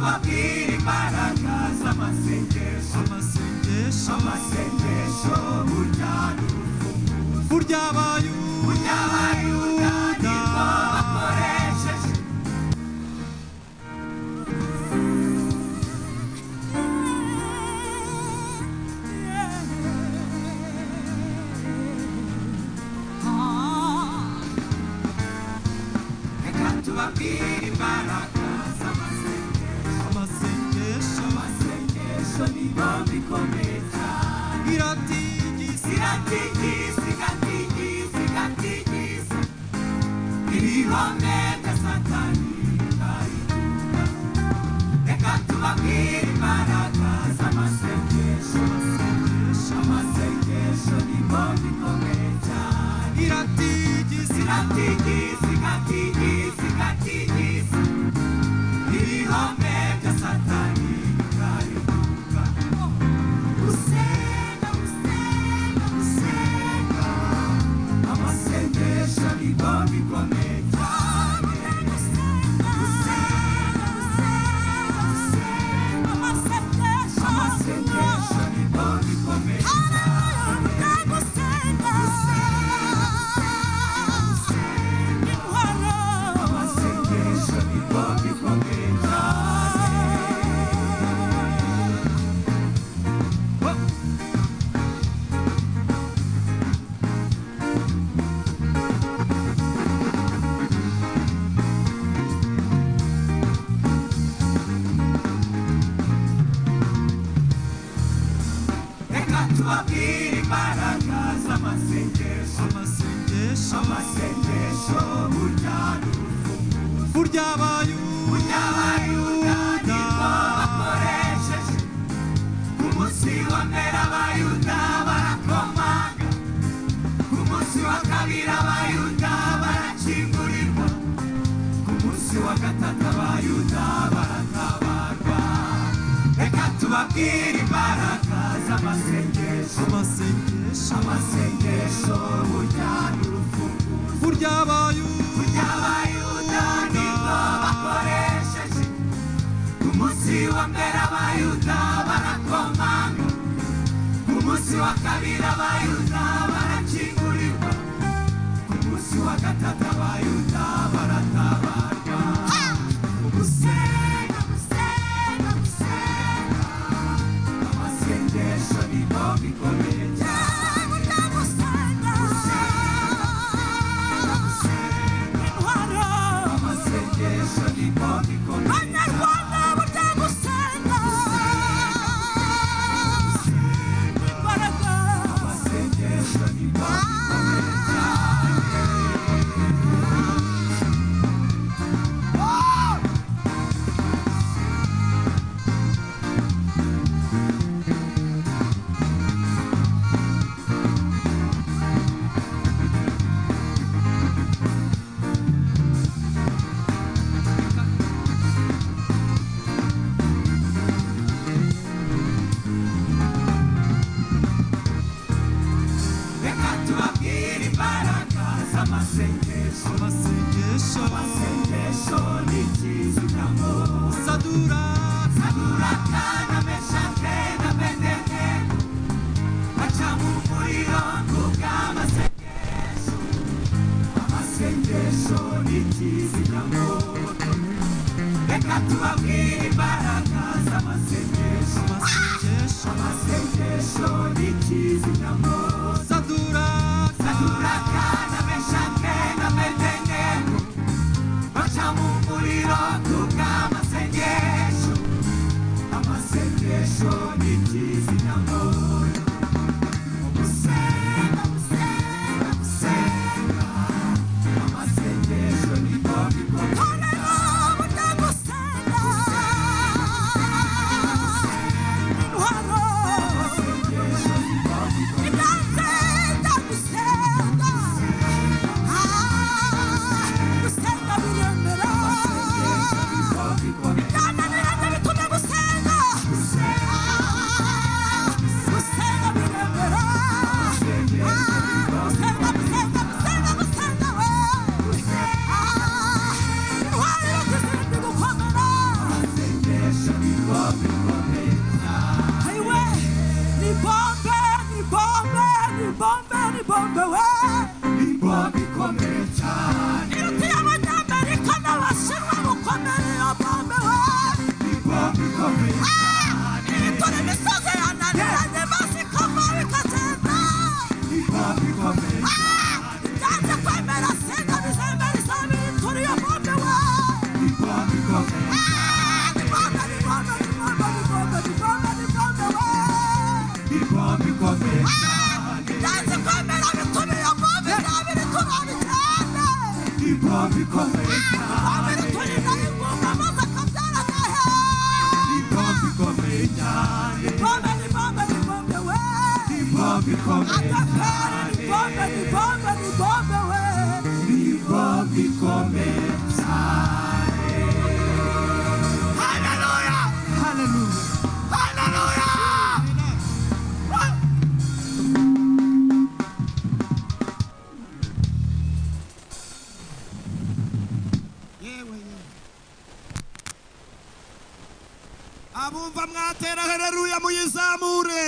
tubabwire imbaraga z'amasengesho amasengesho burya n'urufunguzo burya abayuda nibwo bakoresheje reka tubabwire imbaraga z'amasengesho nibo bikomeye cyane iratigisa ibihome bya satani birahinduka reka tubabwire imbaraga z'amasengesho nibo bikomeye cyane iratigisa ibihome bya satani birahinduka usenga amasengesho nibo bikomeye cyane amasengesho nibo bikomeye tubabwire imbaraga z'amasengesho burya n'urufunguzo burya abayuda nibwo bakoresheje ku munsi wa mbere abayuda barakomanga ku munsi wa kabiri abayuda barakingurirwa ku munsi wa gatatu abayuda baratabarwa reka tubabwire imbaraga z'amasengesho burya n'urufunguzo burya abayuda nibwo bakoresheje ku munsi wa mbere abayuda barakomanga ku munsi wa kabiri abayuda barakingurirwa ku munsi wa gatatu abayuda baratabarwa gusenga amasengesho nibo bikomeye cyane amasengesho nibo bikomeye amasengesho nibo bikomeye amasengesho ni kizigamo Saduraka na Meshake na Abednego baca mu muriro kubw'amasengesho amasengesho ni kizigamo reka tubabwire imbaraga z'amasengesho ni kizigamo Saduraka na Meshake na Abednego baca mu muriro kubw'amasengesho amasengesho ni kizigamo gusenga amasengesho nibo bikomeye bikomeye cyane irutiye abanyamerika n'abashinwa bukomeye abambe we bikomeye cyane itura imisozi yananiranye maze ikava bikagenda bikomeye byanze kwemera singa bizemera isabi turi iyo bombe we bikomeye bikomeye byanze kwemera bituma iyo bombe nabiri turabitende bikomeye abiri turinda ingunga maze akabyara gahe bikomeye cyane bombe ni bombe ni bombe we bikomeye atapere ni bombe ni bombe ni bombe we bikomeye cyane haleluya hallelujah haleluya abumva mwatera haleluya muyizamure